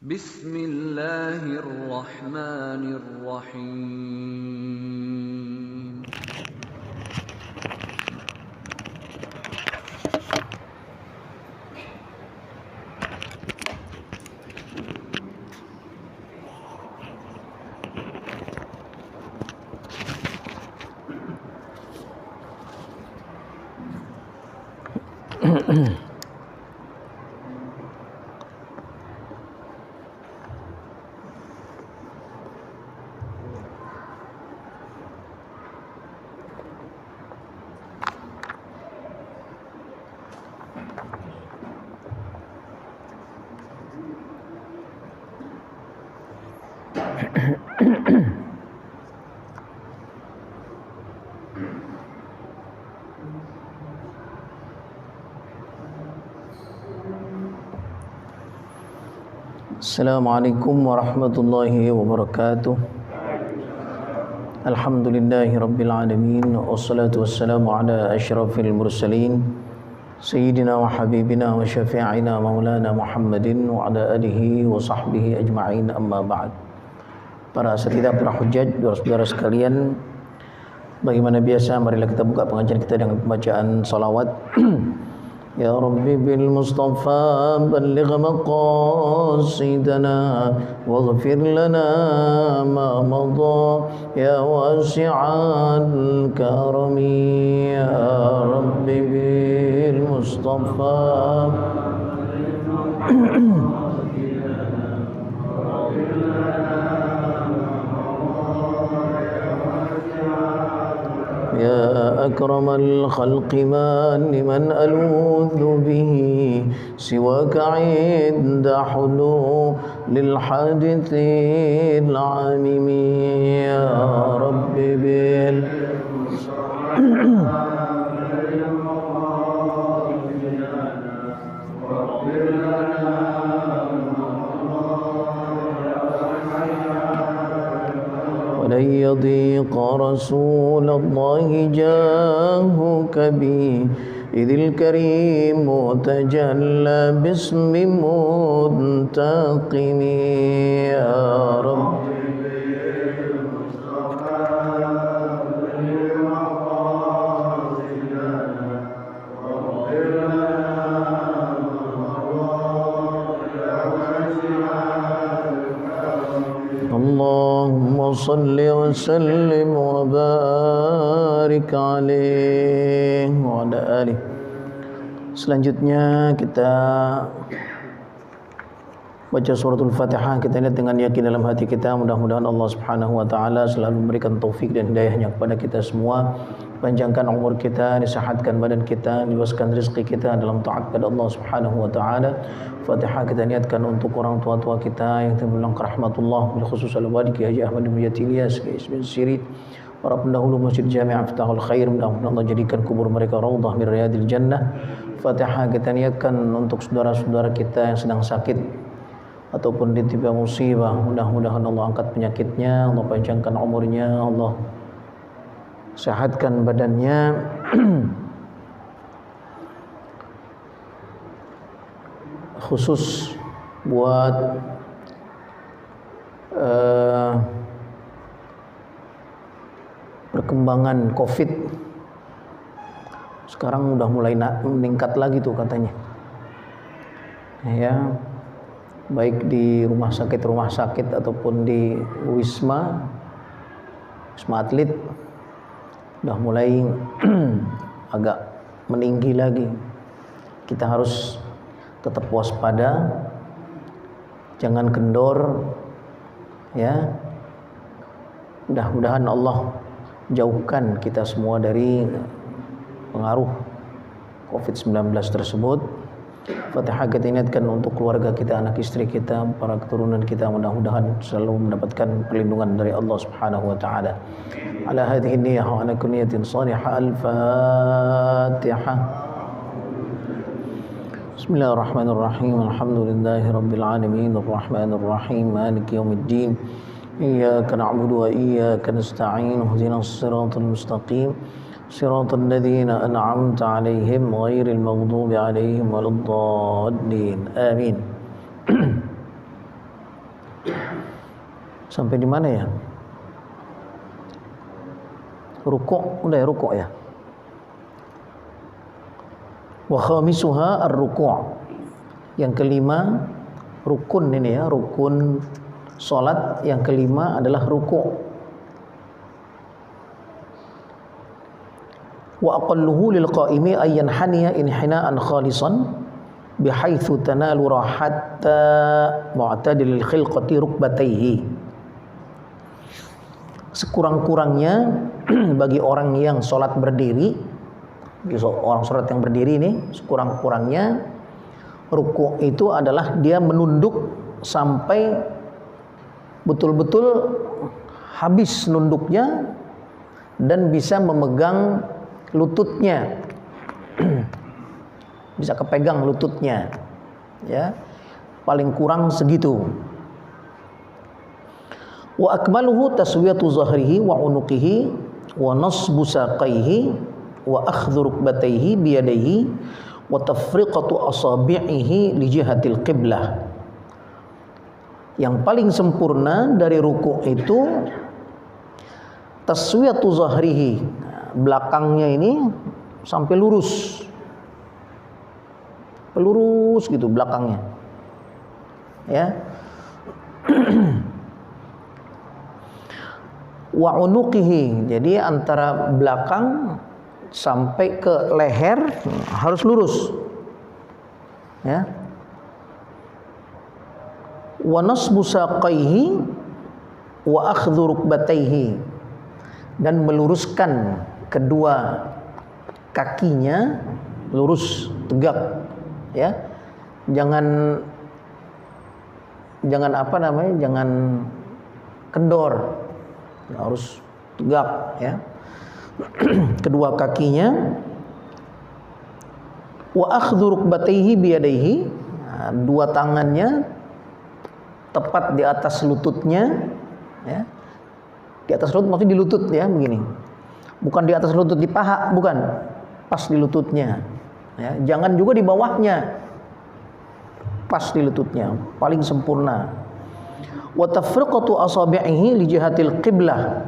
Bismillahirrahmanirrahim. Assalamualaikum warahmatullahi wabarakatuh. Alhamdulillahi rabbil alamin, wassalatu wassalamu ala asyrafil mursalin sayyidina wa habibina wa syafi'ina maulana Muhammadin wa ala alihi wa sahbihi ajma'in, amma ba'd. Para asatidzah, para hujjaj, saudara-saudara sekalian, bagaimana biasa, marilah kita buka pengajian kita dengan pembacaan salawat. Ya Rabbi bil Mustafa balligh maqasidana waghfir lana ma madha ya wasi'al karami. Ya Rabbi bil Mustafa يا أكرم الخلق من لمن ألوذ به سواك عند حلول للحادث العميم. يا رب ولن يضيق رسول الله جاهك بي إذ الكريم تجلى باسم منتقم. يا رب اللهم صل وسلم وبارك عليه wa ala alihi. Selanjutnya kita baca suratul Fatihah. Kita lihat dengan yakin dalam hati kita, mudah-mudahan Allah Subhanahu wa taala selalu memberikan taufik dan hidayahnya kepada kita semua, panjangkan umur kita, disehatkan badan kita, luaskan rezeki kita dalam taat kepada Allah Subhanahu wa taala. Fatihah kita niatkan untuk orang tua-tua kita yang terbilang rahmatullah, bil khusus al-walid Haji Ahmad bin Ilyas, Ismail Sirit, para pendahulu Masjid Jami' Miftahul Khair, mudah-mudahan Allah jadikan kubur mereka raudhah min riyadil jannah. Fatihah kita niatkan untuk saudara-saudara kita yang sedang sakit ataupun ditimpa musibah, mudah-mudahan Allah angkat penyakitnya, Allah panjangkan umurnya, Allah sehatkan badannya. Khusus buat perkembangan COVID sekarang udah mulai meningkat lagi tuh katanya, ya, baik di rumah sakit ataupun di wisma atlet udah mulai agak meninggi lagi. Kita harus tetap waspada, jangan kendor, ya. Mudah-mudahan Allah jauhkan kita semua dari pengaruh COVID-19 tersebut. Fatihah kita niatkan untuk keluarga kita, anak istri kita, para keturunan kita, mudah-mudahan selalu mendapatkan perlindungan dari Allah Subhanahu wa taala. Ala hadhihi niyyah wa ala kulli niyatin salihah. Al-Fatihah. Bismillahirrahmanirrahim. Alhamdulillahi rabbil alamin, arrahmanir rahim, maliki yaumiddin. Iyyaka na'budu wa iyyaka nasta'in. Ihdinas siratal mustaqim. Siratal ladzina an'amta 'alaihim ghairil maghdubi 'alaihim waladdallin. Amin. Sampai di mana ya? Rukuk, udah ya rukuk ya. Wa khamisuha ar-ruku'. Yang kelima, rukun ini ya, rukun salat yang kelima adalah rukuk. Wa aqalluhu lil qa'imi ay yanhaniya inhina'an khalisan bihaitsu tanalu rahatta mu'tadilil khilqati rukbatayhi. Sekurang-kurangnya bagi orang yang sholat berdiri, orang sholat yang berdiri ini sekurang-kurangnya rukuk itu adalah dia menunduk sampai betul-betul habis nunduknya dan bisa memegang lututnya, bisa kepegang lututnya, ya paling kurang segitu. Wa akmaluhu taswiyatu zahrihi wa unuqihi wa nasbu saqaihi wa akhdhu rukbatayhi biyadayhi wa tafriqatu asabi'ihi li jihatil qiblah. Yang paling sempurna dari rukuk itu taswiyatu zahrihi, belakangnya ini sampai lurus, pelurus gitu belakangnya, ya. Wa unuqihi, jadi antara belakang sampai ke leher harus lurus, ya. Wa nasbu saqaihi wa akhdhu rukbatayhi, dan meluruskan kedua kakinya lurus tegak, ya. Jangan apa namanya, jangan kendor, harus tegak, ya. Kedua kakinya. Wa akhdhu rukbatayhi biyadayhi, dua tangannya tepat di atas lututnya, ya. Di atas lutut maksudnya di lutut, ya, begini. Bukan di atas lutut di paha, bukan. Pas di lututnya, ya. Jangan juga di bawahnya. Pas di lututnya, paling sempurna. Wa tafriqatu asabi'ihi li jihatil qiblah.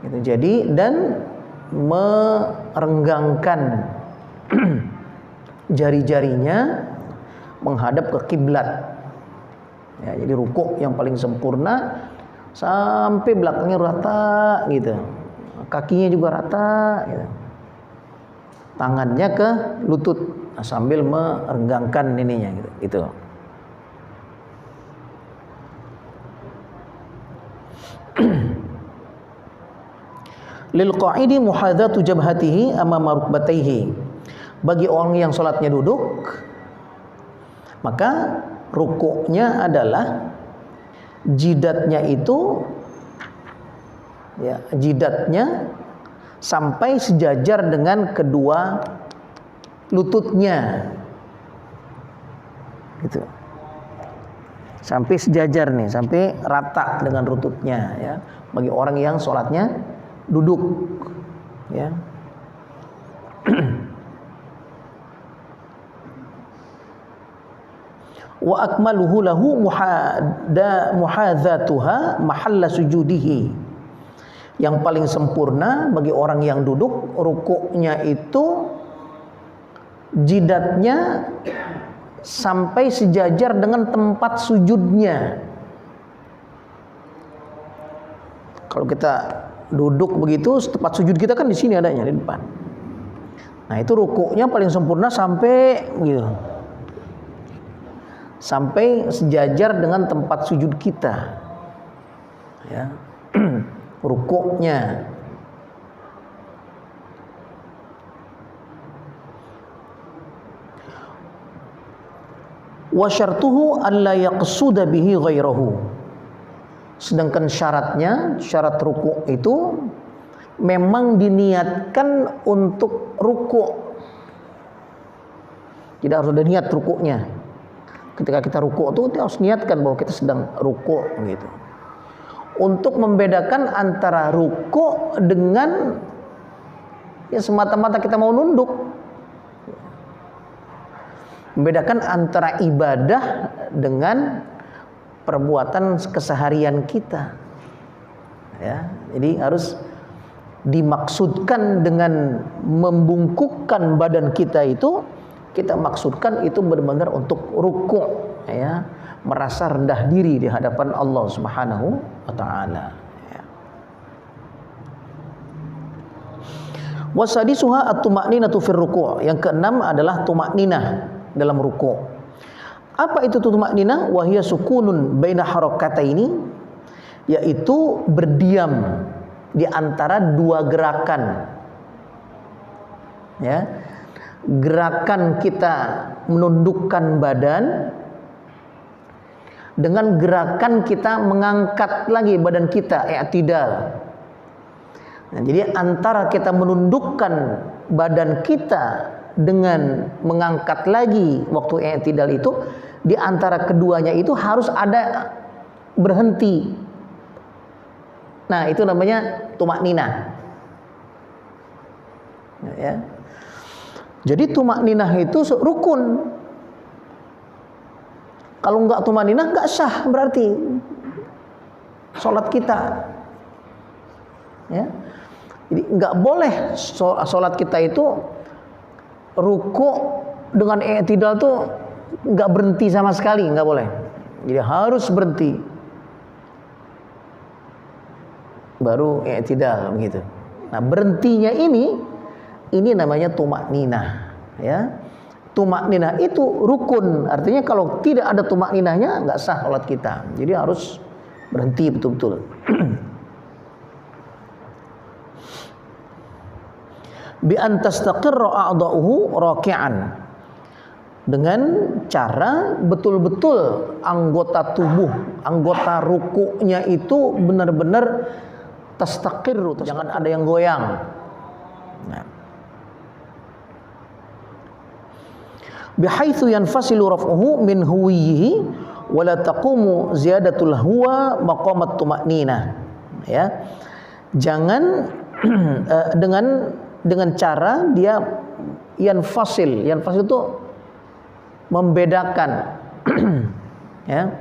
Gitu. Jadi dan merenggangkan jari-jarinya menghadap ke kiblat. Ya, jadi rukuk yang paling sempurna sampai belakangnya rata gitu. Kakinya juga rata gitu. Tangannya ke lutut sambil merenggangkan ininya gitu. Itu. Lil qa'idi muhadzatu jabhatihi amama rukbatayhi. Bagi orang yang salatnya duduk, maka rukuknya adalah jidatnya itu, ya, jidatnya sampai sejajar dengan kedua lututnya, gitu. Sampai sejajar nih, sampai rata dengan lututnya, ya. Bagi orang yang sholatnya duduk, ya. Wa akmaluhu lahu muhadzatuha mahalla sujudihi. Yang paling sempurna bagi orang yang duduk, rukuknya itu jidatnya sampai sejajar dengan tempat sujudnya. Kalau kita duduk begitu, tempat sujud kita kan di sini adanya di depan. Nah, itu rukuknya paling sempurna sampai gitu. Sampai sejajar dengan tempat sujud kita, ya. Rukuknya. Wa syartuhu alla yaqsuda bihi ghairahu. Sedangkan syaratnya, syarat rukuk itu memang diniatkan untuk rukuk. Tidak harus ada niat rukuknya. Ketika kita rukuk itu kita harus niatkan bahwa kita sedang rukuk gitu. Untuk membedakan antara rukuk dengan ya semata-mata kita mau nunduk. Membedakan antara ibadah dengan perbuatan keseharian kita. Ya, jadi harus dimaksudkan dengan membungkukkan badan kita itu, kita maksudkan itu benar-benar untuk ruku', ya, merasa rendah diri di hadapan Allah Subhanahu wa taala. Ya. Wasadisuha at-tuma'ninatu fir ruku'. Yang keenam adalah tuma'ninah dalam ruku'. Apa itu tuma'ninah? Wa hiya sukunun baina harakataini, yaitu berdiam di antara dua gerakan. Ya. Gerakan kita menundukkan badan dengan gerakan kita mengangkat lagi badan kita, i'tidal. Nah, jadi antara kita menundukkan badan kita dengan mengangkat lagi waktu i'tidal itu, di antara keduanya itu harus ada berhenti. Nah, itu namanya tumakninah. Ya. Jadi tumakninah itu rukun. Kalau enggak tumakninah enggak sah berarti salat kita. Ya. Jadi enggak boleh salat kita itu ruku dengan i'tidal tuh enggak berhenti sama sekali, enggak boleh. Jadi harus berhenti. Baru i'tidal begitu. Nah, berhentinya ini namanya tumakninah, ya. Tumakninah itu rukun, artinya kalau tidak ada tumakninahnya enggak sah salat kita. Jadi harus berhenti betul-betul. Bi an tastaqirra a'dha'uhu raki'an. Dengan cara betul-betul anggota tubuh, anggota rukuknya itu benar-benar tastaqirru, jangan ada yang goyang. Nah. Bihaitsu yanfasilu raf'uhu min huwiyhi wa la taqumu ziyadatul huwa maqamat tuma'ninah. Ya. Jangan dengan cara dia yanfasil itu membedakan ya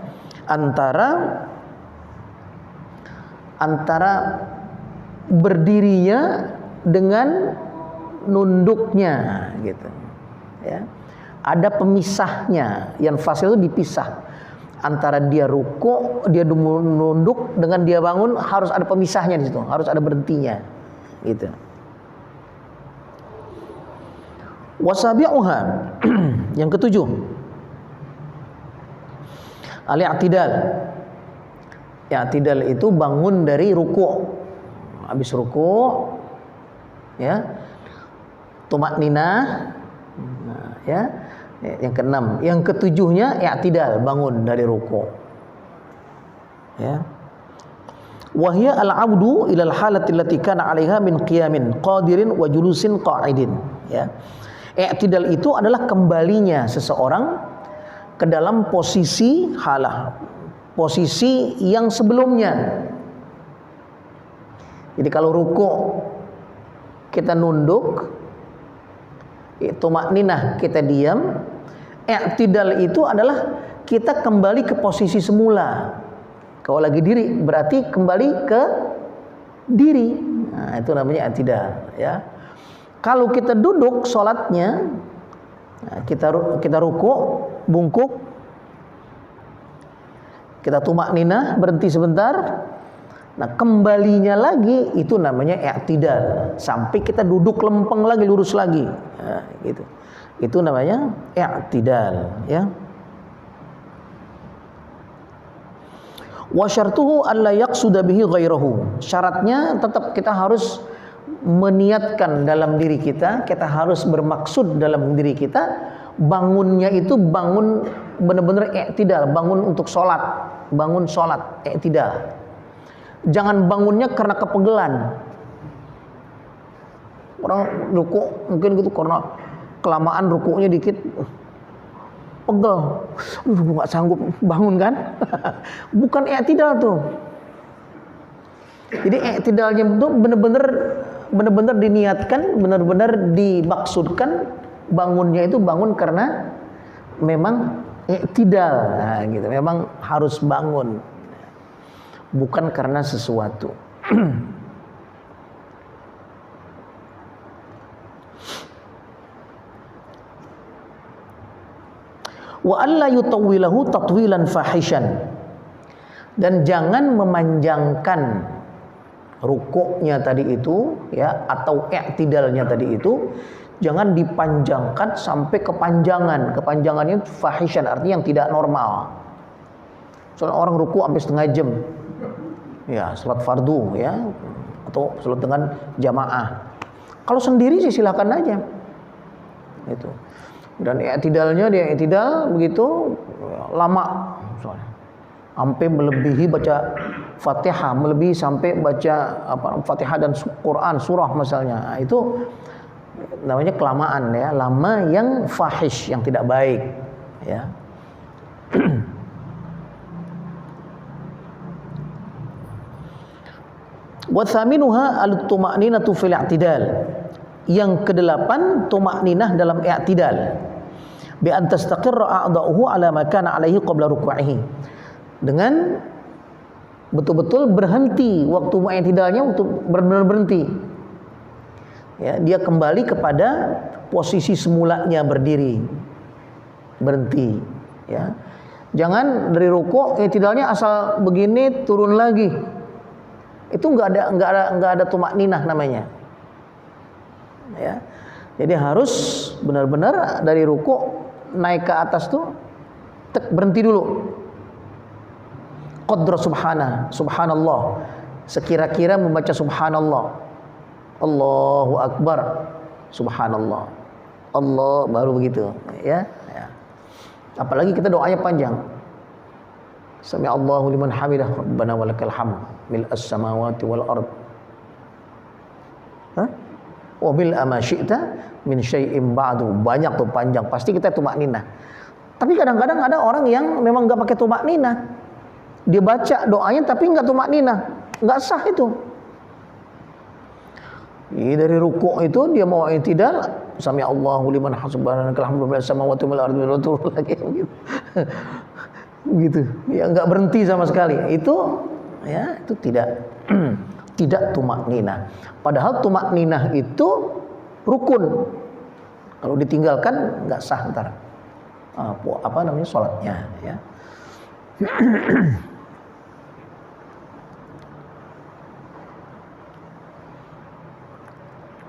antara berdirinya dengan nunduknya gitu. Ya. Ada pemisahnya. Yanfasil itu dipisah. Antara dia ruku, dia nunduk dengan dia bangun harus ada pemisahnya di situ, harus ada berhentinya. Gitu. Wasabi'uha yang ketujuh, al-i'tidal. I'tidal itu bangun dari ruku'. Habis ruku', ya. Tumakninah, nah, ya. Yang keenam, yang ketujuhnya i'tidal, bangun dari ruku'. Ya. Wahya al-'abdu ila al-halati allati kana 'alaiha min qiyamin qadirin wa julusin qa'idin, ya. I'tidal itu adalah kembalinya seseorang ke dalam posisi halah, posisi yang sebelumnya. Jadi kalau ruku kita nunduk, tumakninah kita diam, i'tidal itu adalah kita kembali ke posisi semula. Kalau lagi diri berarti kembali ke diri. Nah, itu namanya i'tidal, ya. Kalau kita duduk sholatnya, kita ruku, bungkuk, kita tumakninah, berhenti sebentar. Nah, kembalinya lagi itu namanya i'tidal, sampai kita duduk lempeng lagi, lurus lagi. Nah, gitu. Itu namanya i'tidal, ya. Wa syartuhu alla yaqsuda bihi ghairahu. Syaratnya tetap kita harus meniatkan dalam diri kita, kita harus bermaksud dalam diri kita, bangunnya itu bangun benar-benar i'tidal, bangun untuk sholat, bangun sholat i'tidal. Jangan bangunnya karena kepegelan. Orang ruku mungkin gitu karena kelamaan rukunya dikit, pegel, nggak sanggup bangun kan? Bukan i'tidal tuh. Jadi i'tidalnya itu benar-benar diniatkan, benar-benar dimaksudkan, bangunnya itu bangun karena memang i'tidal. Nah, gitu. Memang harus bangun. Bukan karena sesuatu. Wa alla yutawwilahu tatwilan fahishan. Dan jangan memanjangkan rukuknya tadi itu ya, atau i'tidalnya tadi itu jangan dipanjangkan sampai kepanjangan. Kepanjangannya fahishan, artinya yang tidak normal. Soalnya orang rukuk sampai setengah jam. Ya, salat fardu ya, atau salat dengan jamaah. Kalau sendiri sih silakan aja. Itu. Dan i'tidalnya dia i'tidal begitu lama soalnya. Sampai melebihi baca Fatihah, melebihi sampai baca Fatihah dan Quran surah misalnya. Nah, itu namanya kelamaan ya, lama yang fahish, yang tidak baik ya. Wa thaminuha al-tuma'ninatu fil i'tidal. Yang kedelapan, tuma'ninah dalam i'tidal. Bi an tastaqirra a'dha'uhu ala ma kana 'alaihi qabla ruk'ihi. Dengan betul-betul berhenti waktu i'tidalnya, waktu benar-benar berhenti. Ya, dia kembali kepada posisi semulanya berdiri. Berhenti, ya. Jangan dari rukuk i'tidalnya asal begini turun lagi. Itu enggak ada tuma'ninah namanya. Ya. Jadi harus benar-benar dari rukuk naik ke atas tuh berhenti dulu. Qadra subhanallah. Sekira-kira membaca subhanallah. Allahu akbar. Subhanallah. Allah baru begitu, ya. Ya. Apalagi kita doanya panjang. Sami Allahu liman hamidah rabbana walakal hamd mil'as samawati wal ard. Wa bil ma syi'ta min syai'in ba'du. Banyak tuh, panjang. Pasti kita tumakninah. Tapi kadang-kadang ada orang yang memang enggak pakai tumakninah. Dia baca doanya tapi enggak tumakninah. Enggak sah itu. Dari rukuk itu dia mau i'tidal, sami Allahu liman hamidah alhamdulillah samawati wal ardi lagi gitu. Begitu. Ya enggak berhenti sama sekali. Itu ya, itu tidak tumakninah. Padahal tumakninah itu rukun. Kalau ditinggalkan nggak sah ntar sholatnya ya.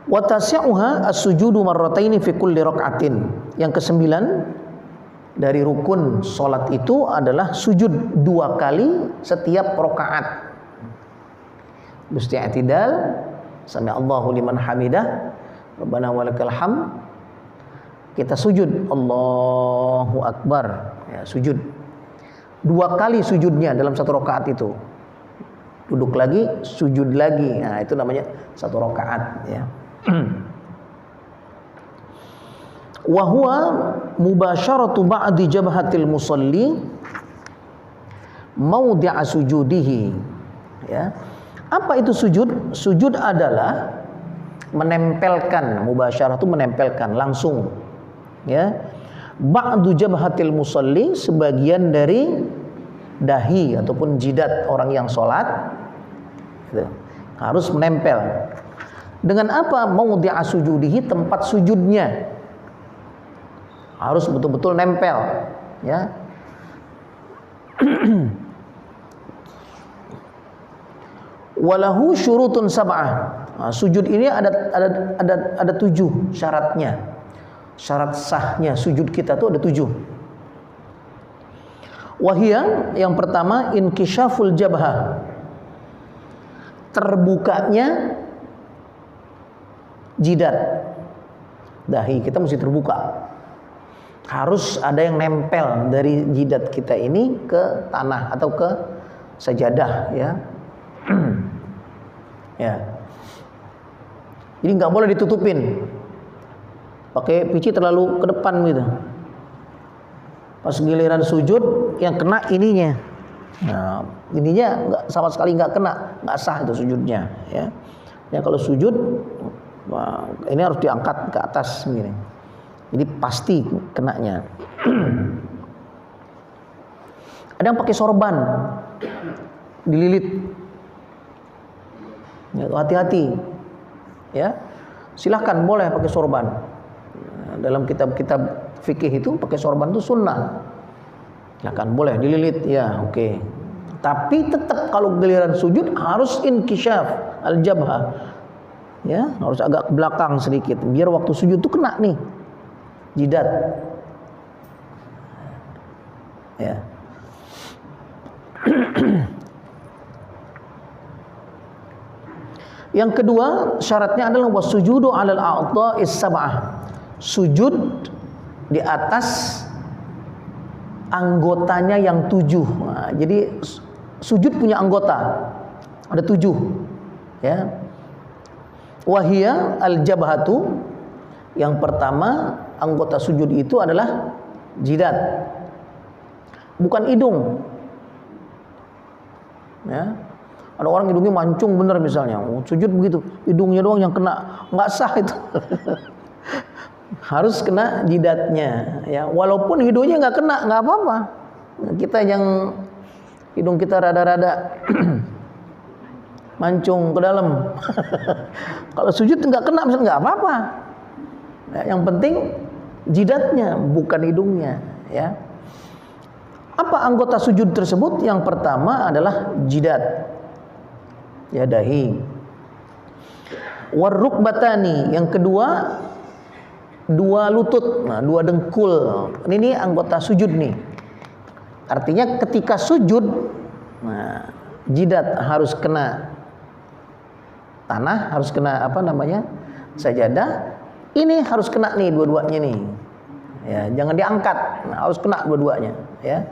Wa tasi'uha as-sujudu marrataini fi kulli raka'atin. Yang kesembilan dari rukun sholat itu adalah sujud 2 kali setiap rakaat. Mesti i'tidal, sami Allahu liman hamidah, rabbana walakal hamd. Kita sujud, Allahu akbar, ya, sujud. 2 kali sujudnya dalam 1 rakaat itu. Duduk lagi, sujud lagi. Nah, itu namanya 1 rakaat ya. Wa huwa mubasyaratu ba'di jabhatil musalli maudhi'a sujudihi. Ya. Apa itu sujud? Sujud adalah menempelkan, mubasyarah itu menempelkan langsung. Ya. Ba'du jabhatil musalli, sebagian dari dahi ataupun jidat orang yang sholat gitu. Harus menempel. Dengan apa? Maudhi'a sujudihi, tempat sujudnya. Harus betul-betul nempel, ya. Walahu syurutun sab'ah. Nah, sujud ini ada 7 syaratnya. Syarat sahnya sujud kita tuh ada 7. Wahia, yang pertama inkisyaful jabhah. Terbukanya jidat. Dahi kita mesti terbuka. Harus ada yang nempel dari jidat kita ini ke tanah atau ke sajadah ya. Ya. Jadi nggak boleh ditutupin. Pakai pici terlalu ke depan gitu. Pas giliran sujud yang kena ininya. Nah, ininya nggak, sama sekali nggak kena, nggak sah itu sujudnya ya. Ya kalau sujud, wah, ini harus diangkat ke atas begini. Jadi pasti kenanya. Ada yang pakai sorban, dililit. Ya, hati-hati. Ya, silahkan boleh pakai sorban. Dalam kitab-kitab fikih itu pakai sorban itu sunnah. Silahkan boleh dililit, ya oke. Tapi tetap kalau giliran sujud harus inkisyaf al-jabhah. Ya, harus agak ke belakang sedikit biar waktu sujud itu kena nih jidat. Ya. Yang kedua syaratnya adalah wasujudu 'alal a'dha'is sab'ah. Sujud di atas anggotanya yang 7. Nah, jadi sujud punya anggota ada 7. Ya. Wahia al-jabhatu, yang pertama anggota sujud itu adalah jidat, bukan hidung. Ya. Ada orang hidungnya mancung bener misalnya, sujud begitu, hidungnya doang yang kena, nggak sah itu. Harus kena jidatnya. Ya, walaupun hidungnya nggak kena, nggak apa-apa. Kita yang hidung kita rada-rada mancung ke dalam. Kalau sujud nggak kena, misalnya nggak apa-apa. Ya, yang penting jidatnya, bukan hidungnya. Ya. Apa anggota sujud tersebut? Yang pertama adalah jidat, ya dahi. Warrukbatani, yang kedua dua lutut, nah, dua dengkul. Ini anggota sujud nih. Artinya ketika sujud, nah, jidat harus kena tanah, harus kena sajadah. Ini harus kena nih dua-duanya nih. Ya, jangan diangkat, nah, harus kena dua-duanya. Ya,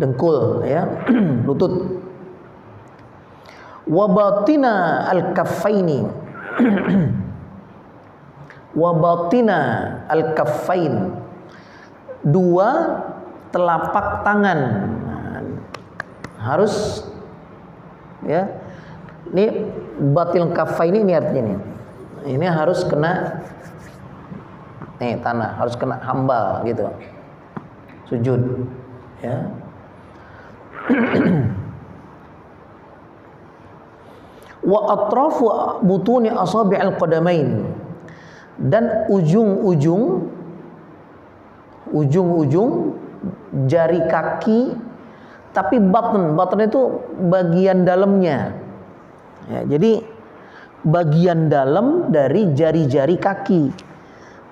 dengkul, ya, lutut. Wabatina al-kaffaini, wabatina al-kaffain, dua telapak tangan. Nah, harus, ya. Ini batil kaffain ini artinya nih. Ini harus kena nih tanah, harus kena hamba gitu. Sujud, ya. Wa atrafu butuni asabi'il qadamain, dan ujung-ujung jari kaki, tapi batn itu bagian dalamnya. Ya, jadi bagian dalam dari jari-jari kaki.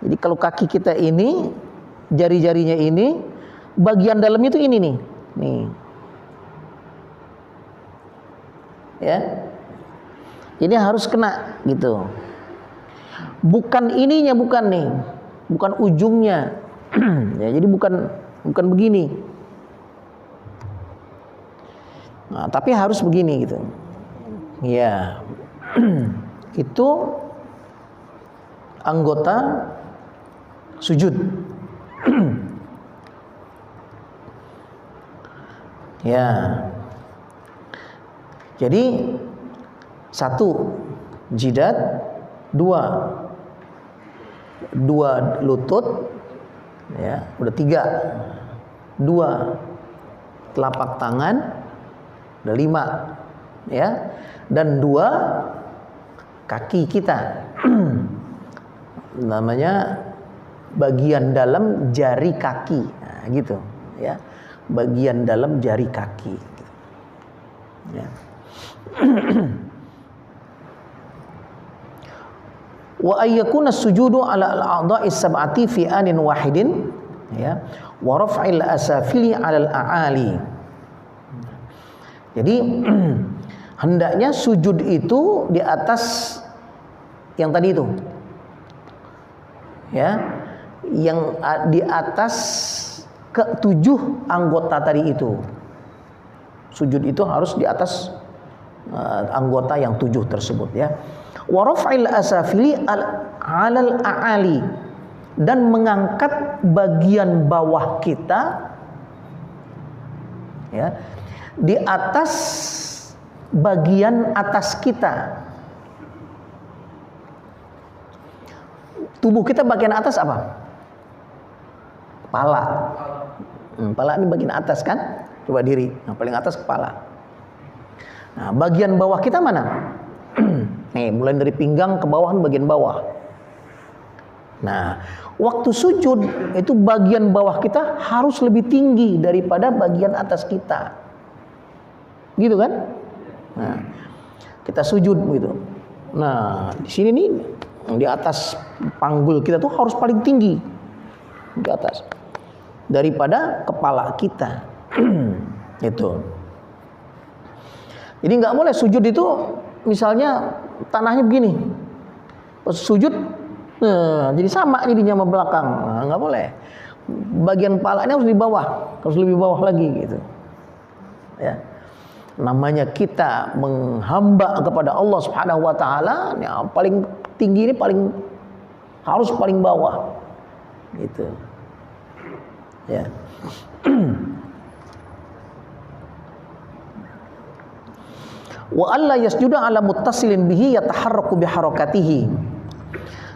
Jadi kalau kaki kita ini, jari-jarinya ini, bagian dalamnya itu ini nih. Nih. Ya. Ini harus kena gitu. Bukan ininya, bukan nih. Bukan ujungnya. Ya, jadi bukan begini. Nah, tapi harus begini gitu. Ya. Itu anggota sujud. Ya. Jadi satu jidat, dua lutut, ya, udah 3. 2 telapak tangan, udah 5, ya, dan 2 kaki kita. Namanya bagian dalam jari kaki, nah, gitu, ya, bagian dalam jari kaki, ya. Wa ayyakuna sujudu ala al-a'dha'is sab'ati fi anin wahidin, ya, wa raf'il asafili 'ala al-a'ali. Jadi hendaknya sujud itu di atas yang tadi itu, ya, yang di atas ke-7 anggota tadi itu. Sujud itu harus di atas anggota yang 7 tersebut, ya. Wa raf'il asafili 'alal a'ali, dan mengangkat bagian bawah kita, ya, di atas bagian atas kita. Tubuh kita bagian atas apa? Kepala. Kepala ini bagian atas kan? Coba diri. Nah, paling atas kepala. Nah, bagian bawah kita mana? Nih, mulai dari pinggang ke bawah, bagian bawah. Nah, waktu sujud itu bagian bawah kita harus lebih tinggi daripada bagian atas kita. Gitu kan? Nah, kita sujud gitu. Nah, di sini nih di atas panggul kita tuh harus paling tinggi di atas daripada kepala kita. Itu. Jadi nggak boleh sujud itu misalnya tanahnya begini, pas sujud jadi sama jadinya sama belakang. Nah, nggak boleh. Bagian palanya harus di bawah, harus lebih bawah lagi gitu. Ya. Namanya kita menghamba kepada Allah Subhanahu wa taala, ya, paling tinggi ini harus paling bawah. Gitu. Ya. Wa alla yasjuda ala muttasilin bihi yataharraku biharakatihi.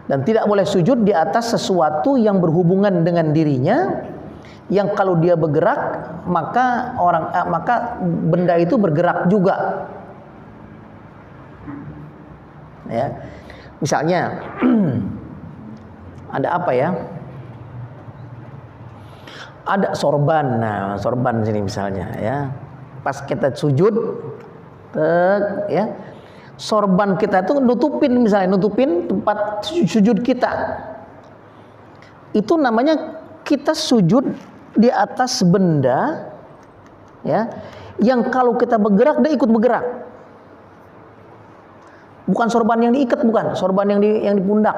Dan tidak boleh sujud di atas sesuatu yang berhubungan dengan dirinya, yang kalau dia bergerak maka benda itu bergerak juga. Ya. Misalnya ada apa ya? Ada sorban. Nah, sorban sini misalnya ya. Pas kita sujud ya, sorban kita itu nutupin tempat sujud kita. Itu namanya kita sujud di atas benda ya, yang kalau kita bergerak dia ikut bergerak. Bukan sorban yang diikat, bukan, sorban yang di pundak.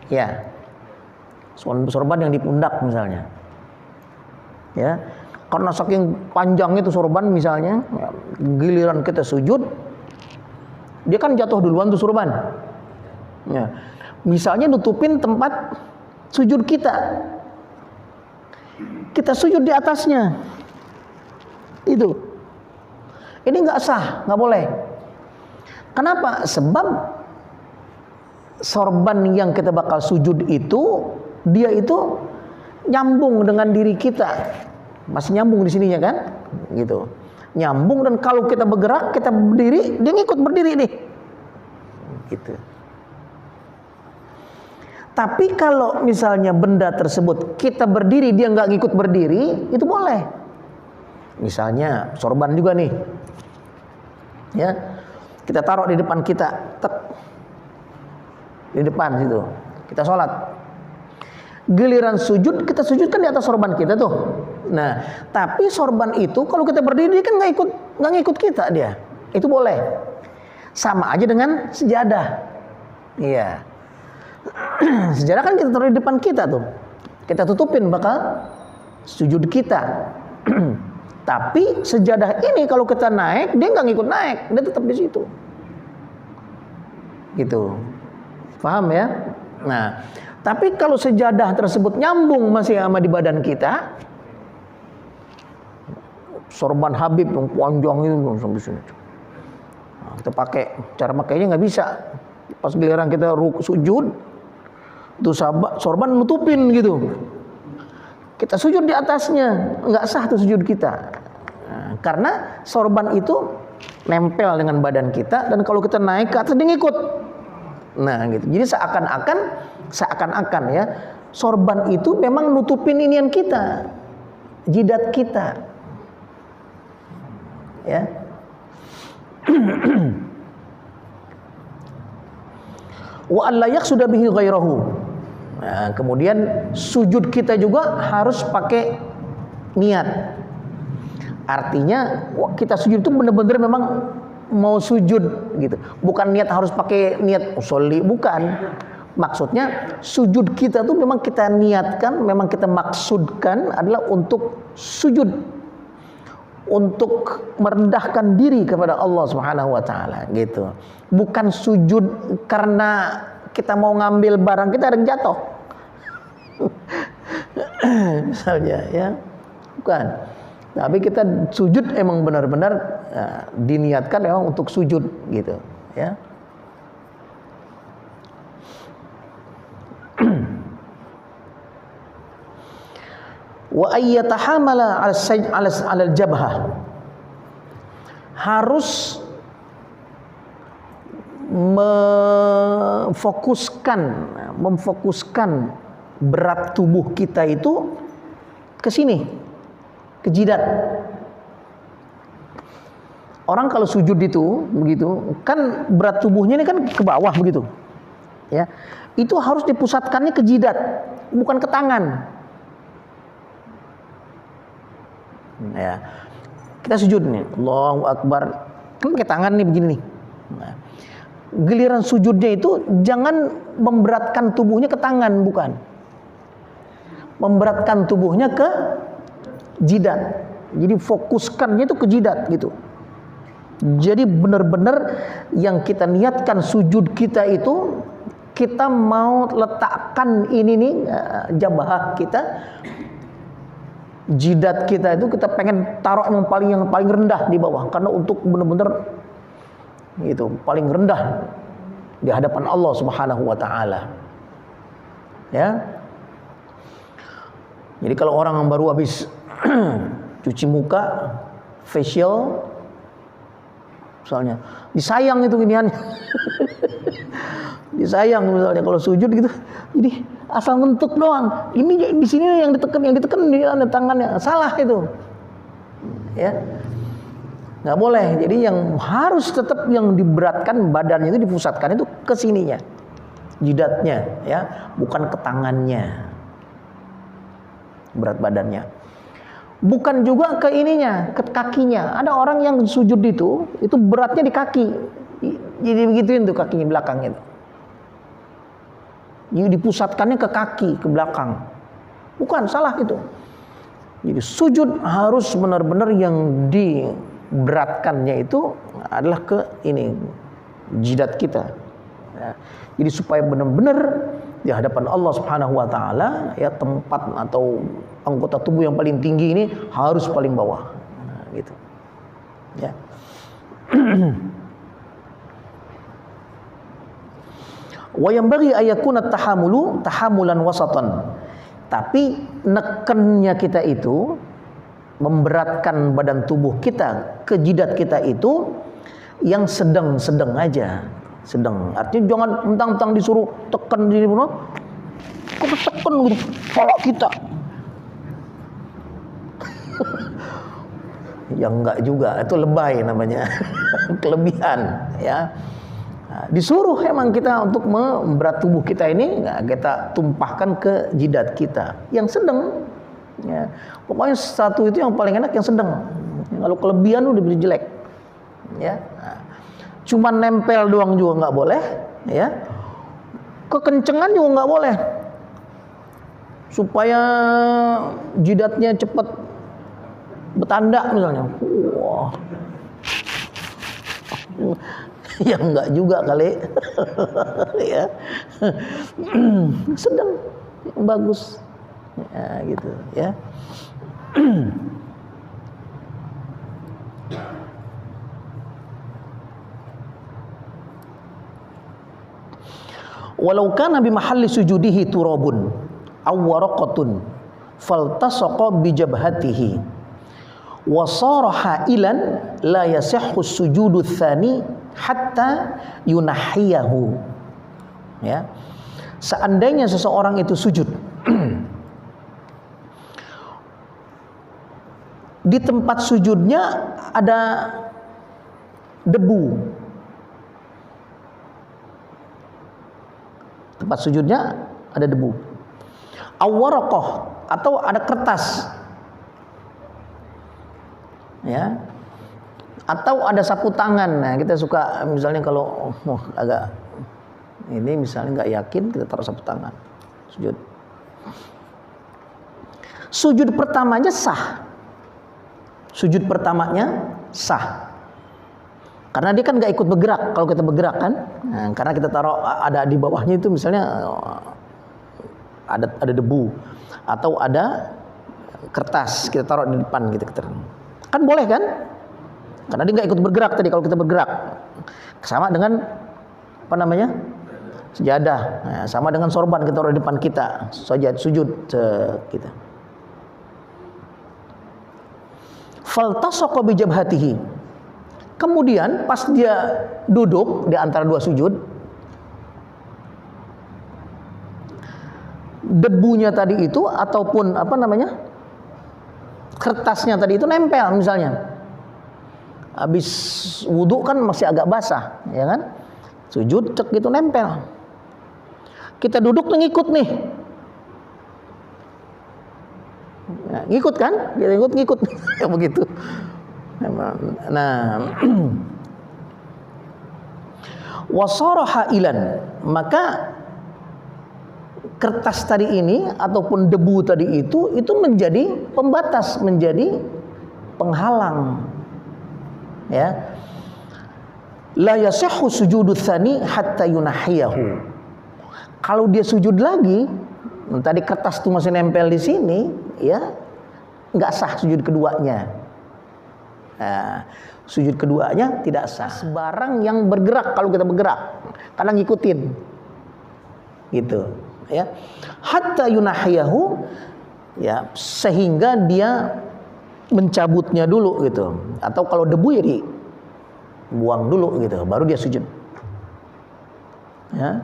Ya. Sorban yang di pundak misalnya. Ya. Karena saking panjang itu sorban misalnya, giliran kita sujud, dia kan jatuh duluan tuh sorban. Ya. Misalnya nutupin tempat sujud kita. Kita sujud di atasnya. Itu. Ini nggak sah, nggak boleh. Kenapa? Sebab sorban yang kita bakal sujud itu, dia itu nyambung dengan diri kita. Masih nyambung di sininya kan, gitu. Nyambung, dan kalau kita bergerak, kita berdiri, dia ngikut berdiri nih, gitu. Tapi kalau misalnya benda tersebut kita berdiri, dia nggak ngikut berdiri, itu boleh. Misalnya sorban juga nih, ya, kita taruh di depan kita, di depan situ, kita sholat. Giliran sujud, kita sujud kan di atas sorban kita tuh. Nah, tapi sorban itu kalau kita berdiri kan nggak ngikut kita dia. Itu boleh. Sama aja dengan sejadah. Iya. Sejadah kan kita taruh di depan kita tuh. Kita tutupin bakal sujud kita. Tapi sejadah ini kalau kita naik, dia nggak ngikut naik, dia tetap di situ. Gitu. Paham ya? Nah, tapi kalau sejadah tersebut nyambung masih sama di badan kita, sorban Habib yang panjang itu sampai sini. Nah, kita pakai, cara makainya nggak bisa. Pas giliran kita sujud, tuh sorban nutupin gitu. Kita sujud di atasnya, nggak sah tuh sujud kita. Nah, karena sorban itu nempel dengan badan kita, dan kalau kita naik ke atas dia ngikut. Nah, gitu. Jadi seakan-akan ya, sorban itu memang nutupin inian kita, jidat kita. Ya. Wa an la yaqsuda bihi ghairahu. Nah, kemudian sujud kita juga harus pakai niat. Artinya kita sujud itu benar-benar memang mau sujud gitu. Bukan niat harus pakai niat usolli, bukan. Maksudnya sujud kita tuh memang kita niatkan, memang kita maksudkan adalah untuk sujud, untuk merendahkan diri kepada Allah Subhanahu wa taala gitu. Bukan sujud karena kita mau ngambil barang kita dan jatuh. Misalnya ya. Bukan. Tapi kita sujud emang benar-benar diniatkan memang untuk sujud gitu, ya. Wa ayyatahamala 'ala al-jabhah, harus memfokuskan berat tubuh kita itu ke sini, ke jidat. Orang kalau sujud itu begitu, kan berat tubuhnya ini kan ke bawah begitu. Ya. Itu harus dipusatkannya ke jidat, bukan ke tangan. Ya. Kita sujud nih, Allahu Akbar. Kan pakai tangan nih begini nih. Nah, giliran sujudnya itu jangan memberatkan tubuhnya ke tangan, bukan. Memberatkan tubuhnya ke jidat. Jadi fokuskannya itu ke jidat gitu. Jadi benar-benar yang kita niatkan sujud kita itu, kita mau letakkan ini nih jabah kita, jidat kita itu kita pengen taruh yang paling rendah di bawah, karena untuk benar-benar itu paling rendah di hadapan Allah Subhanahu wa taala. Ya. Jadi kalau orang yang baru habis cuci muka, facial misalnya, disayang itu ginian. Disayang misalnya kalau sujud gitu. Jadi asal ngentuk doang. Ini di sini yang ditekan di tangannya. Salah itu. Ya. Nggak boleh. Jadi yang harus tetap yang diberatkan badannya itu dipusatkan itu ke sininya. Jidatnya, ya, bukan ke tangannya. Berat badannya. Bukan juga ke ininya, ke kakinya. Ada orang yang sujud itu beratnya di kaki. Jadi begituin tuh kakinya belakang itu. Jadi dipusatkannya ke kaki, ke belakang. Bukan, salah itu. Jadi sujud harus benar-benar yang diberatkannya itu adalah ke ini, jidat kita. Ya. Jadi supaya benar-benar di hadapan Allah Subhanahu wa taala, ya, tempat atau anggota tubuh yang paling tinggi ini harus paling bawah. Nah, gitu. Ya. Wa yanbaghi ayakuna tahamulan wasatan. Tapi nekennya kita itu, memberatkan badan tubuh kita ke jidat kita itu yang sedang-sedang aja. Sedang. Artinya jangan mentang-mentang disuruh tekan sini pun, kok tekan gitu kepala kita. Ya enggak juga, itu lebay namanya. Kelebihan, ya. Nah, disuruh emang kita untuk memberat tubuh kita ini, nah, kita tumpahkan ke jidat kita yang sedang. Ya. Pokoknya satu itu yang paling enak yang sedang. Kalau kelebihan udah jadi jelek. Ya. Nah, cuma nempel doang juga nggak boleh. Ya. Kekencengan juga nggak boleh. Supaya jidatnya cepat bertanda misalnya. Wah. Ya enggak juga kali. Ya. Sedang, yang bagus. Ya, gitu, ya. Walau kana bi mahalli sujudihi turabun aw waraqatun faltasaqa bi jabhatihi wa sara hailan la yasihhu sujudu tsani hatta yunahiyahu. Ya. Seandainya seseorang itu sujud di tempat sujudnya ada debu. Tempat sujudnya ada debu. Awaraqah, atau ada kertas. Ya. Atau ada sapu tangan. Nah, kita suka misalnya kalau agak ini misalnya nggak yakin, kita taruh sapu tangan. Sujud. Sujud pertamanya sah. Sujud pertamanya sah. Karena dia kan nggak ikut bergerak. Kalau kita bergerak kan, nah, karena kita taruh ada di bawahnya itu misalnya ada debu atau ada kertas, kita taruh di depan gitu, kan boleh kan? Karena dia nggak ikut bergerak tadi. Kalau kita bergerak, sama dengan apa namanya, sejadah, nah, sama dengan sorban kita taruh di depan kita, sujud kita. faltasaqa bi jabhatihi. Kemudian pas dia duduk di antara dua sujud, debunya tadi itu ataupun apa namanya, kertasnya tadi itu nempel misalnya. Habis wudhu kan masih agak basah, ya kan? Sujud cek gitu nempel. Kita duduk ngikut nih. Nah, ngikut kan? Dia ngikut ya begitu. Nah, wasara hailan, maka kertas tadi ini ataupun debu tadi itu menjadi pembatas, menjadi penghalang. Ya. La yasihhu sujudu tsani hatta yunahiyahu. Kalau dia sujud lagi, tadi kertas itu masih nempel di sini, ya, enggak sah sujud keduanya. Nah, sujud keduanya tidak sah. Barang yang bergerak kalau kita bergerak, karena ngikutin, gitu, ya. Hatta yunahiyahu, ya, sehingga dia mencabutnya dulu gitu, atau kalau debu ya dibuang dulu gitu, baru dia sujud, ya.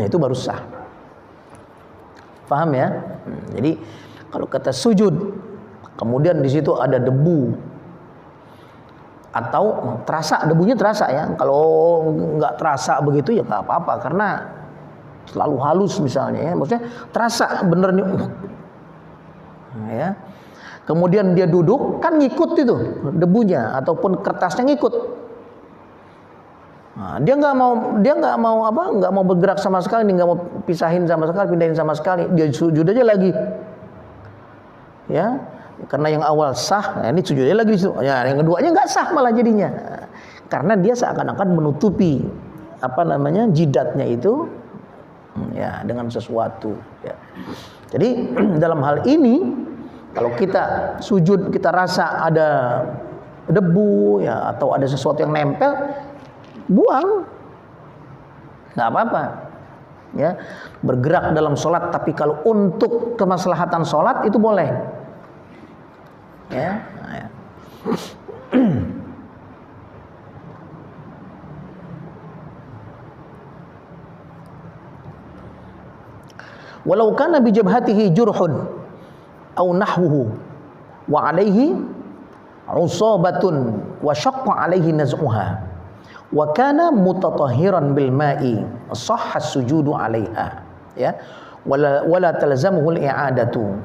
Itu baru sah. Paham ya? Jadi kalau kata sujud kemudian di situ ada debu atau terasa, debunya terasa ya, kalau nggak terasa begitu ya nggak apa-apa karena selalu halus misalnya, ya, maksudnya terasa bener nih, ya. Kemudian dia duduk, kan ngikut itu debunya ataupun kertasnya ngikut. Nah, dia nggak mau bergerak sama sekali, nggak mau pisahin sama sekali, pindahin sama sekali. Dia sujud aja lagi, ya. Karena yang awal sah, nah ini sujud aja lagi di situ. Ya, yang keduanya nggak sah malah jadinya, karena dia seakan-akan menutupi jidatnya itu, ya, dengan sesuatu. Ya. Jadi dalam hal ini, kalau kita sujud kita rasa ada debu ya atau ada sesuatu yang nempel, buang, nggak apa-apa, ya. Bergerak dalam sholat, tapi kalau untuk kemaslahatan sholat itu boleh, ya. Nah, ya. Walau kana bi jabhatihi jurhun au nahwuhu wa alaihi usabatun wa syaqqa alaihi naz'uha wa kana mutatahhiran bil ma'i sahha sujudu 'alaiha, ya, wala talzamuhu al i'adatu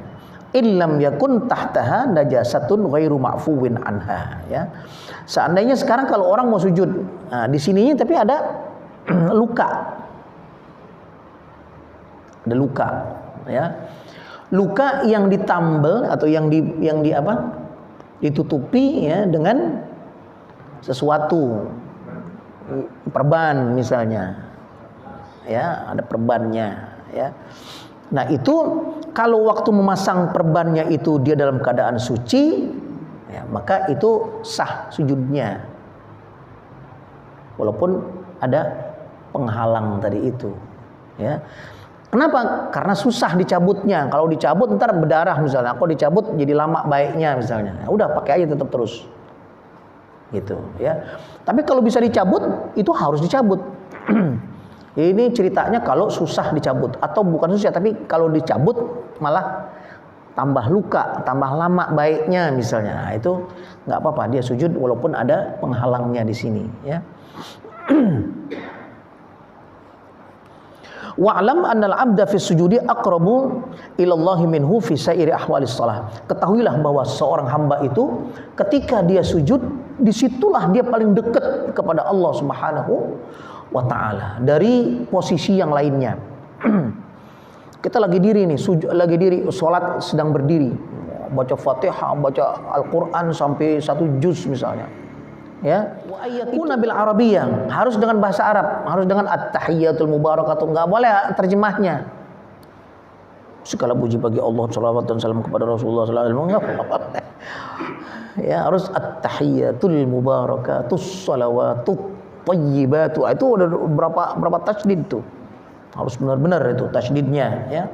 illam yakun tahtaha najasatun ghairu ma'fuwin anha, ya. Seandainya sekarang kalau orang mau sujud, nah, di sininya tapi ada luka, ya. Luka yang ditambal atau yang ditutupi, ya, dengan sesuatu, perban misalnya, ya, ada perbannya, ya. Nah itu kalau waktu memasang perbannya itu dia dalam keadaan suci, ya, maka itu sah sujudnya, walaupun ada penghalang tadi itu, ya. Kenapa? Karena susah dicabutnya. Kalau dicabut ntar berdarah misalnya. Kalau dicabut jadi lama baiknya misalnya. Ya udah pakai aja tetap terus. Gitu, ya. Tapi kalau bisa dicabut itu harus dicabut. Ini ceritanya kalau susah dicabut atau bukan susah tapi kalau dicabut malah tambah luka, tambah lama baiknya misalnya. Nah, itu nggak apa-apa dia sujud walaupun ada penghalangnya di sini, ya. Wa'lam annal 'abda fi sujudi aqrabu ila Allah minhu fi sairi ahwalis shalah. Ketahuilah bahwa seorang hamba itu ketika dia sujud, disitulah dia paling dekat kepada Allah Subhanahu wa taala dari posisi yang lainnya. Kita lagi diri nih, salat sedang berdiri, baca Fatihah, baca Al-Qur'an sampai 1 juz misalnya. Ya, wa ayyakuna bil arabiyyah, harus dengan bahasa Arab, harus dengan at-tahiyyatul mubarakatuh, enggak boleh terjemahnya. Segala puji bagi Allah, salawat dan salam kepada Rasulullah sallallahu alaihi wasallam. Ya, harus at-tahiyyatul mubarakatus salawatut thayyibatu. Itu udah berapa tasydid tuh. Harus benar-benar itu tasydidnya, ya.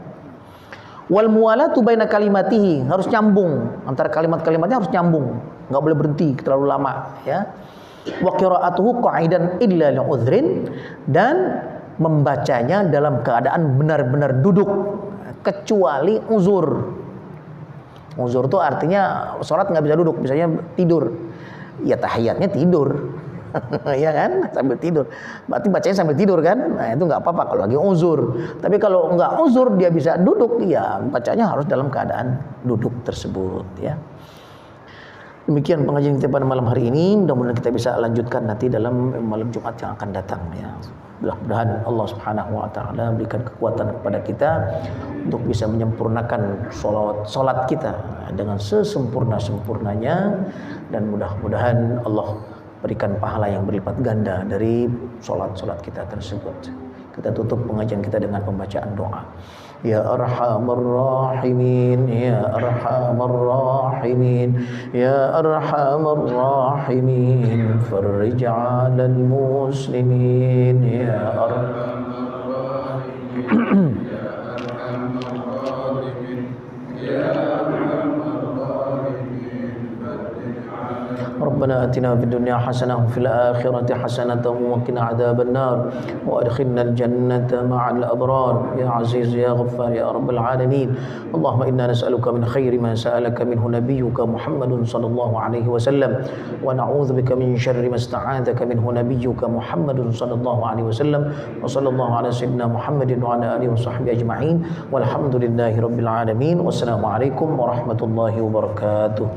Wal muwalatu baina kalimatihi, harus nyambung antara kalimat-kalimatnya, harus nyambung, nggak boleh berhenti terlalu lama ya. Wa qira'atuhu qa'idan illa li'udhrin, dan membacanya dalam keadaan benar-benar duduk kecuali uzur. Uzur itu artinya sholat nggak bisa duduk, misalnya tidur, ya tahiyatnya tidur. Ya kan, sambil tidur, berarti bacanya sambil tidur kan. Nah itu nggak apa-apa kalau lagi uzur. Tapi kalau nggak uzur dia bisa duduk, ya bacanya harus dalam keadaan duduk tersebut ya. Demikian pengajian kita pada malam hari ini. Mudah-mudahan kita bisa lanjutkan nanti dalam malam Jumat yang akan datang ya. Mudah-mudahan Allah Subhanahu wa taala berikan kekuatan kepada kita untuk bisa menyempurnakan salat kita dengan sesempurna-sempurnanya, dan mudah-mudahan Allah berikan pahala yang berlipat ganda dari salat-salat kita tersebut. Kita tutup pengajian kita dengan pembacaan doa. Ya Arhamar Rahimin, Ya Arhamar Rahimin, Ya Arhamar Rahimin, farij 'alal muslimin, Ya Arhamar Rahimin, ربنا آتنا في الدنيا حسنة وفي الآخرة حسنة وقنا عذاب النار وأدخلنا الجنة مع الأبرار يا عزيز يا غفار يا رب العالمين. اللهم إنا نسألك من خير ما سألك منه نبيك محمد صلى الله عليه وسلم، ونعوذ بك من شر ما استعاذك منه نبيك محمد صلى الله عليه وسلم. وصلى الله على سيدنا محمد وعلى آله وصحبه أجمعين والحمد لله رب العالمين. والسلام عليكم ورحمة الله وبركاته.